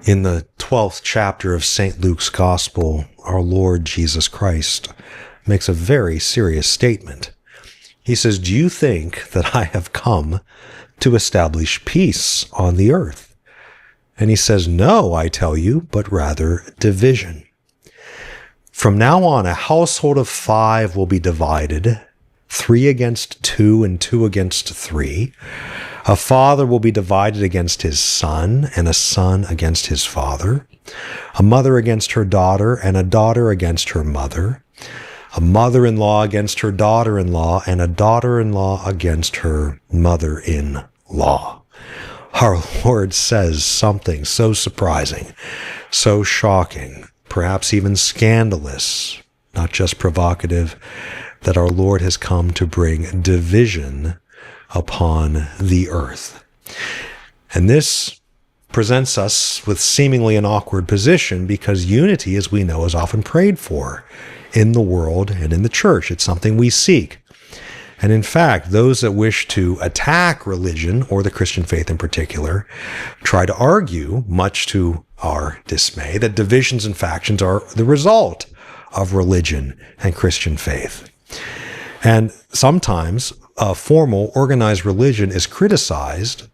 In the 12th chapter of St. Luke's Gospel, our Lord Jesus Christ makes a very serious statement. He says, "Do you think that I have come to establish peace on the earth?" And he says, "No, I tell you, but rather division. From now on, a household of 5 will be divided, 3 against 2 and 2 against 3. A father will be divided against his son, and a son against his father. A mother against her daughter, and a daughter against her mother. A mother-in-law against her daughter-in-law, and a daughter-in-law against her mother-in-law." Our Lord says something so surprising, so shocking, perhaps even scandalous, not just provocative, that our Lord has come to bring division upon the earth. And this presents us with seemingly an awkward position because unity, as we know, is often prayed for in the world and in the church. It's something we seek. And in fact, those that wish to attack religion, or the Christian faith in particular, try to argue, much to our dismay, that divisions and factions are the result of religion and Christian faith. And sometimes formal, organized religion is criticized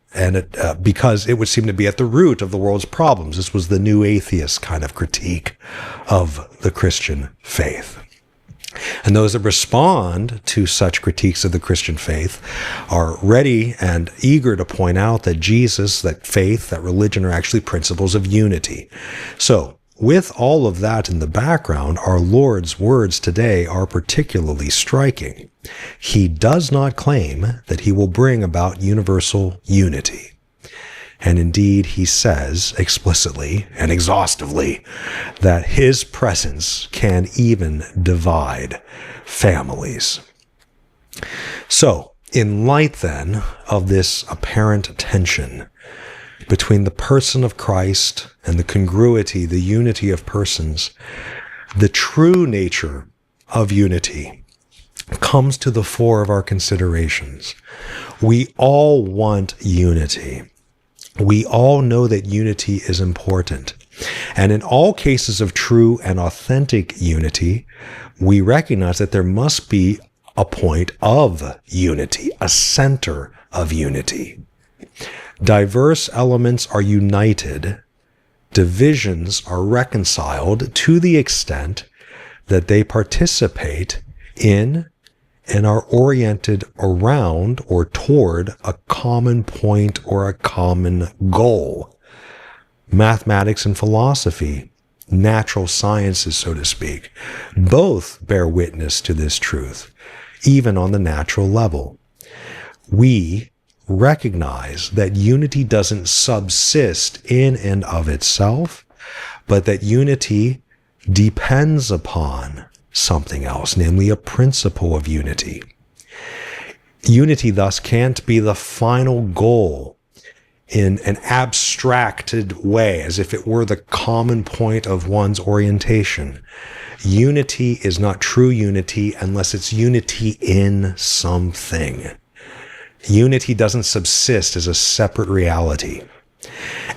because it would seem to be at the root of the world's problems. This was the new atheist kind of critique of the Christian faith. And those that respond to such critiques of the Christian faith are ready and eager to point out that Jesus, that faith, that religion are actually principles of unity. So, with all of that in the background, our Lord's words today are particularly striking. He does not claim that he will bring about universal unity. And indeed, he says explicitly and exhaustively that his presence can even divide families. So, in light then of this apparent tension between the person of Christ and the congruity, the unity of persons, the true nature of unity comes to the fore of our considerations. We all want unity. We all know that unity is important. And in all cases of true and authentic unity, we recognize that there must be a point of unity, a center of unity. Diverse elements are united. Divisions are reconciled to the extent that they participate in and are oriented around or toward a common point or a common goal. Mathematics and philosophy, natural sciences, so to speak, both bear witness to this truth, even on the natural level. We recognize that unity doesn't subsist in and of itself, but that unity depends upon something else, namely a principle of unity. Unity thus can't be the final goal in an abstracted way, as if it were the common point of one's orientation. Unity is not true unity unless it's unity in something. Unity doesn't subsist as a separate reality.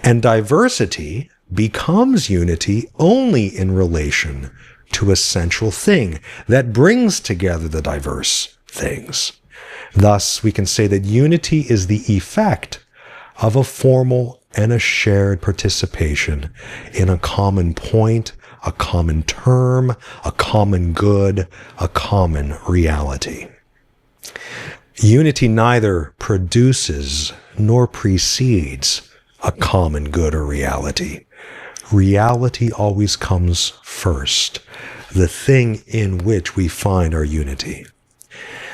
And diversity becomes unity only in relation to a central thing that brings together the diverse things. Thus, we can say that unity is the effect of a formal and a shared participation in a common point, a common term, a common good, a common reality. Unity neither produces nor precedes a common good or reality. Reality always comes first, the thing in which we find our unity.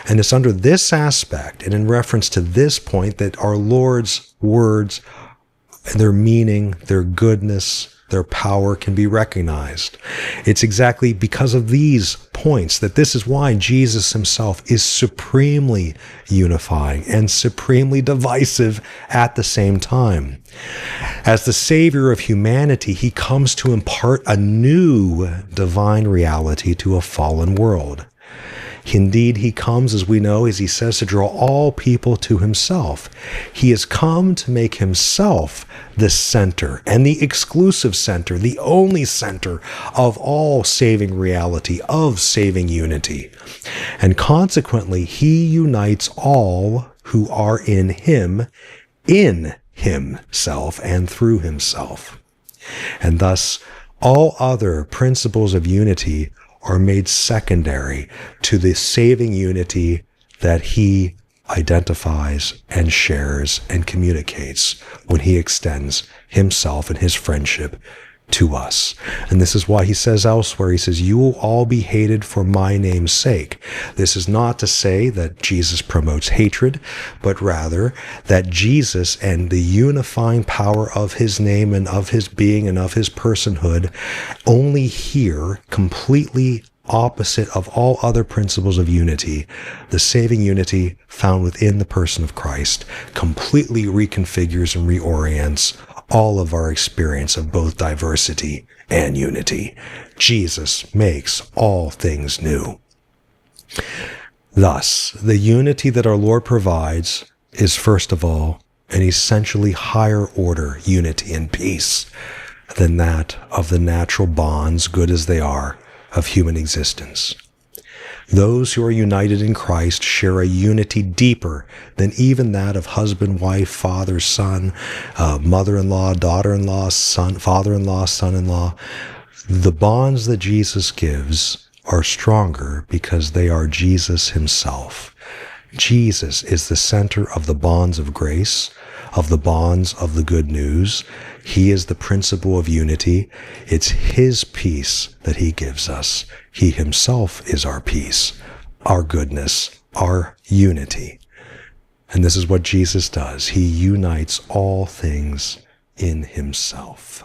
And it's under this aspect and in reference to this point that our Lord's words, their meaning, their goodness, their power can be recognized. It's exactly because of these points that this is why Jesus himself is supremely unifying and supremely divisive at the same time. As the Savior of humanity, he comes to impart a new divine reality to a fallen world. Indeed, he comes, as we know, as he says, to draw all people to himself. He has come to make himself the center and the exclusive center, the only center of all saving reality, of saving unity. And consequently, he unites all who are in himself and through himself. And thus, all other principles of unity are made secondary to the saving unity that he identifies and shares and communicates when he extends himself and his friendship to us. And this is why he says elsewhere, he says, you will all be hated for my name's sake. This is not to say that Jesus promotes hatred, but rather that Jesus and the unifying power of his name and of his being and of his personhood only here, completely opposite of all other principles of unity, the saving unity found within the person of Christ, completely reconfigures and reorients all of our experience of both diversity and unity. Jesus makes all things new. Thus, the unity that our Lord provides is, first of all, an essentially higher order unity and peace than that of the natural bonds, good as they are, of human existence. Those who are united in Christ share a unity deeper than even that of husband, wife, father, son, mother-in-law, daughter-in-law, son, father-in-law, son-in-law. The bonds that Jesus gives are stronger because they are Jesus himself. Jesus is the center of the bonds of grace, of the bonds of the good news. He is the principle of unity. It's his peace that he gives us. He himself is our peace, our goodness, our unity. And this is what Jesus does. He unites all things in himself.